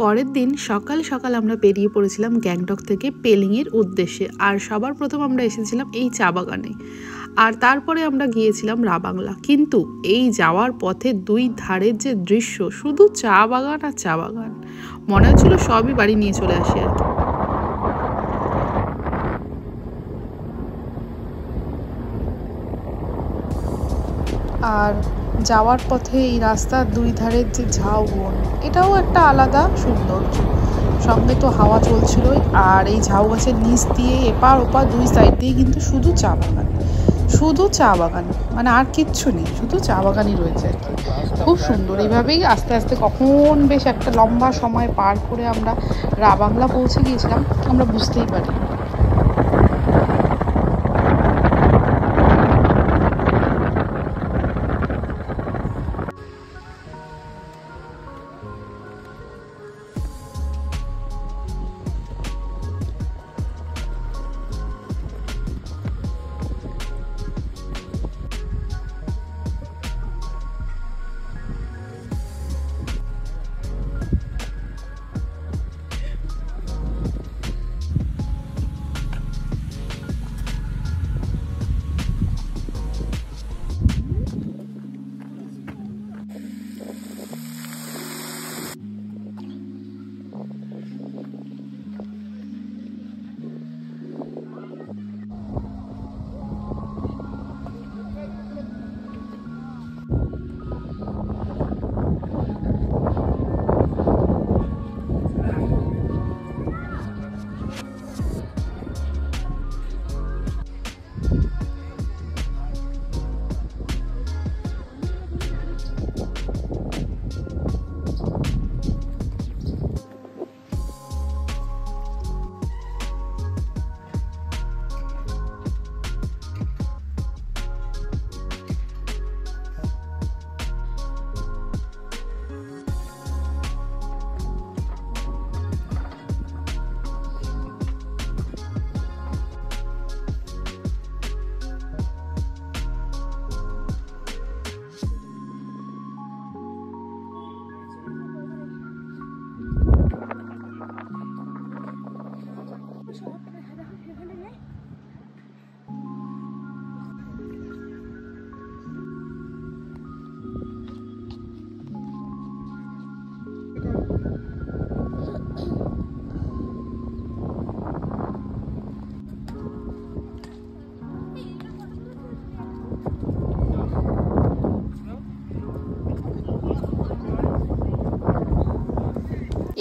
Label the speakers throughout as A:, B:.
A: পরের দিন সকাল সকাল আমরা বেরিয়ে পড়েছিলাম গ্যাংটক থেকে পেলিংয়ের উদ্দেশ্যে। আর সবার প্রথম আমরা এসেছিলাম এই চা বাগানে, আর তারপরে আমরা গিয়েছিলাম রাবাংলা। কিন্তু এই যাওয়ার পথে দুই ধারের যে দৃশ্য, শুধু চা বাগান আর চা বাগান, মনে হচ্ছিল সবই বাড়ি নিয়ে চলে আসি আর কি। আর যাওয়ার পথে এই রাস্তার দুই ধারের যে ঝাউবন, এটাও একটা আলাদা সৌন্দর্য। সঙ্গে তো হাওয়া চলছিলই, আর এই ঝাউ গাছের নিচ দিয়ে এপার ওপার দুই সাইড দিয়ে কিন্তু শুধু চা বাগান, শুধু চা বাগান, মানে আর কিচ্ছু নেই, শুধু চা বাগানই রয়েছে আর কি। খুব সুন্দর। এইভাবেই আস্তে আস্তে কখন বেশ একটা লম্বা সময় পার করে আমরা রাবাংলা পৌঁছে গিয়েছিলাম, আমরা বুঝতেই পারি।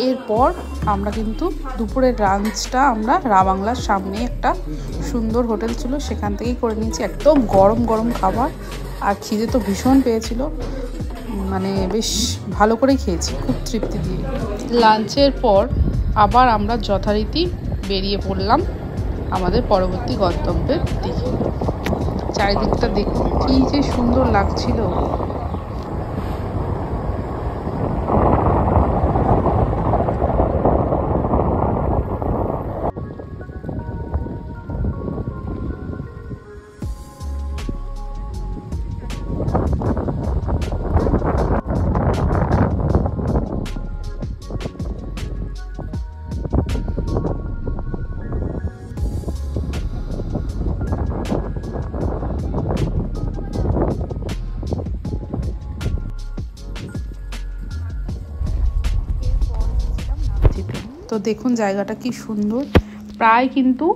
A: এরপর আমরা কিন্তু দুপুরের লাঞ্চটা আমরা রাবাংলার সামনে একটা সুন্দর হোটেল ছিল, সেখান থেকেই করে নিয়েছি। একদম গরম গরম খাবার, আর খিদে তো ভীষণ পেয়েছিল, মানে বেশ ভালো করেই খেয়েছি, খুব তৃপ্তি দিয়ে। লাঞ্চের পর আবার আমরা যথারীতি বেরিয়ে পড়লাম আমাদের পরবর্তী গন্তব্যের দিকে। চারিদিকটা দেখুন কি যে সুন্দর লাগছিল। তো দেখুন জায়গাটা কি সুন্দর। প্রায় কিন্তু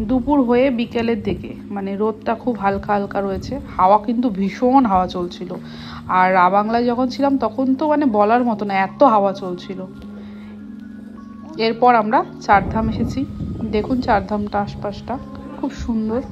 A: দুপুর হয়ে বিকেলের দিকে, মানে রোদটা খুব হালকা হালকা রয়েছে, হাওয়া কিন্তু ভীষণ হাওয়া চলছিল। আর রাবাংলায় যখন ছিলাম তখন তো মানে বলার মতো না, এত হাওয়া চলছিল। এরপর আমরা চারধাম এসেছি, দেখুন চারধামটা আশপাশটা খুব সুন্দর।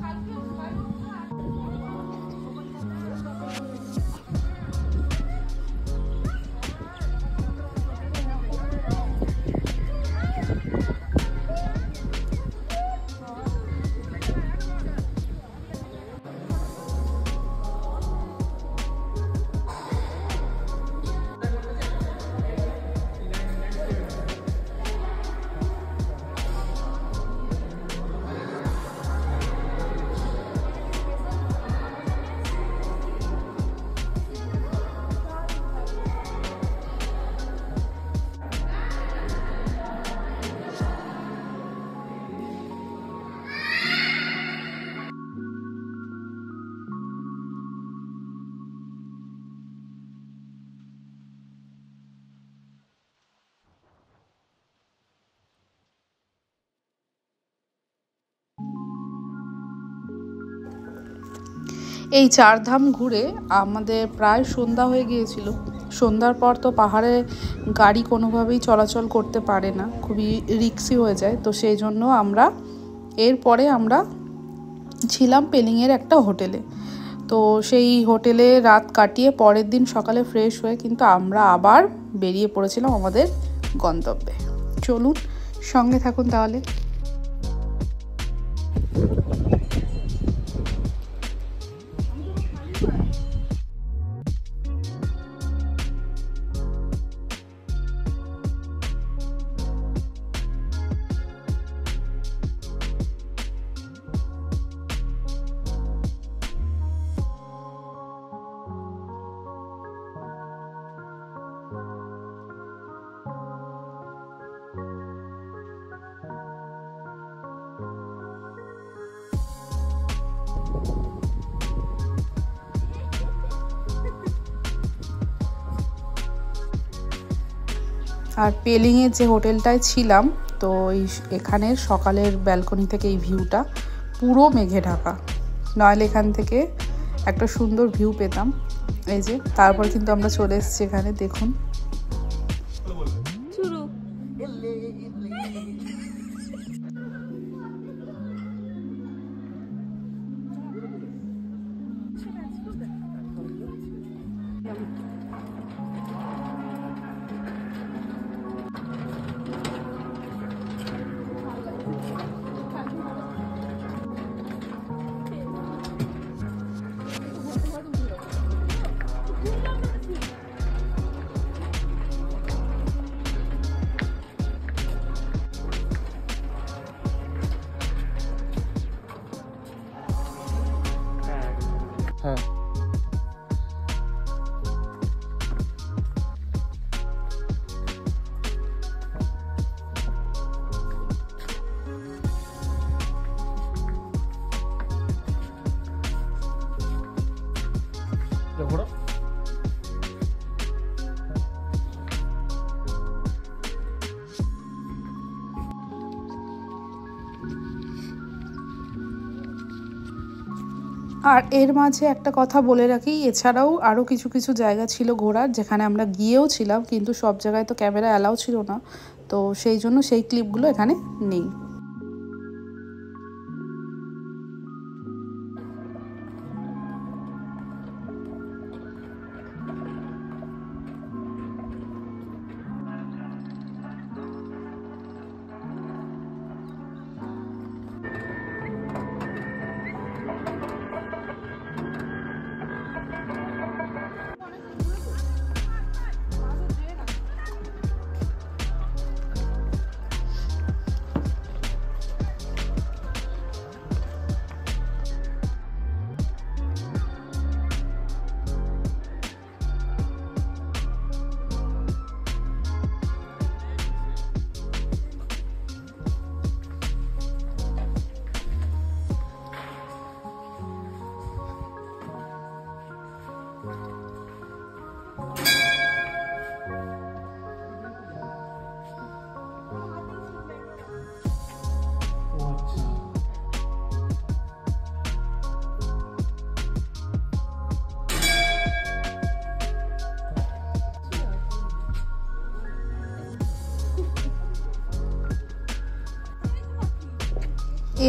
A: এই চারধাম ঘুরে আমাদের প্রায় সন্ধ্যা হয়ে গিয়েছিল। সন্ধ্যার পর তো পাহাড়ে গাড়ি কোনোভাবেই চলাচল করতে পারে না, খুবই রিস্কি হয়ে যায়। তো সেই জন্য এরপরে আমরা ছিলাম পেলিংয়ের একটা হোটেলে। তো সেই হোটেলে রাত কাটিয়ে পরের দিন সকালে ফ্রেশ হয়ে কিন্তু আমরা আবার বেরিয়ে পড়েছিলাম আমাদের গন্তব্যে। চলুন সঙ্গে থাকুন তাহলে। আর পেলিংয়ের যে হোটেলটায় ছিলাম, তো এখানের সকালের ব্যালকনি থেকে এই ভিউটা পুরো মেঘে ঢাকা, নইলে এখান থেকে একটা সুন্দর ভিউ পেতাম। এই যে তারপর কিন্তু আমরা চলে এসেছি এখানে, দেখুন।
B: হ্যাঁ, ঘোড়া
A: আর এর মাঝে একটা কথা বলে রাখি, এছাড়াও আরও কিছু কিছু জায়গা ছিল ঘোরার, যেখানে আমরা গিয়েও ছিলাম, কিন্তু সব জায়গায় তো ক্যামেরা অ্যালাউ ছিল না। তো সেই জন্য সেই ক্লিপগুলো এখানে নেই।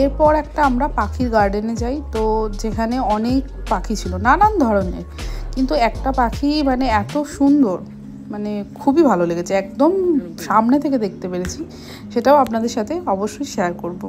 A: এরপর একটা আমরা পাখির গার্ডেনে যাই, তো যেখানে অনেক পাখি ছিল নানান ধরনের, কিন্তু একটা পাখি মানে এত সুন্দর, মানে খুবই ভালো লেগেছে, একদম সামনে থেকে দেখতে পেরেছি, সেটাও আপনাদের সাথে অবশ্যই শেয়ার করব।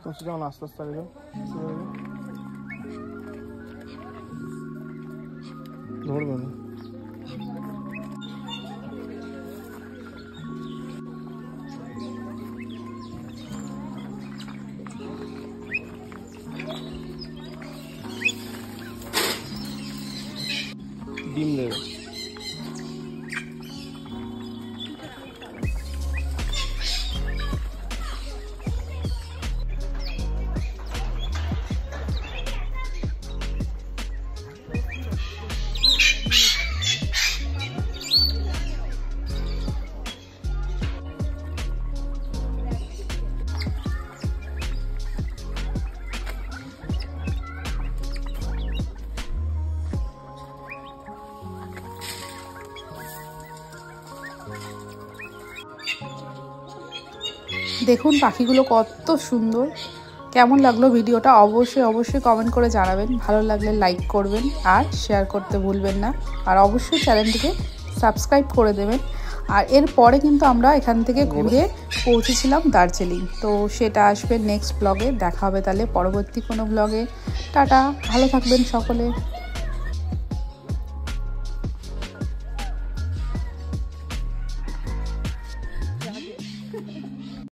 B: তুমি যেমন আস্তে আস্তে আগে যাও, ধরবে না। ডিম দেবে।
A: দেখুন পাখিগুলো কত সুন্দর। কেমন লাগলো ভিডিওটা অবশ্যই কমেন্ট করে জানাবেন। ভালো লাগলে লাইক করবেন আর শেয়ার করতে ভুলবেন না, আর অবশ্যই চ্যানেলটিকে সাবস্ক্রাইব করে দেবেন। আর এরপরে কিন্তু আমরা এখান থেকে ঘুরে পৌঁছেছিলাম দার্জিলিং, তো সেটা আসবে নেক্সট ব্লগে। দেখা হবে তাহলে পরবর্তী কোনো ব্লগে। টাটা, ভালো থাকবেন সকলে।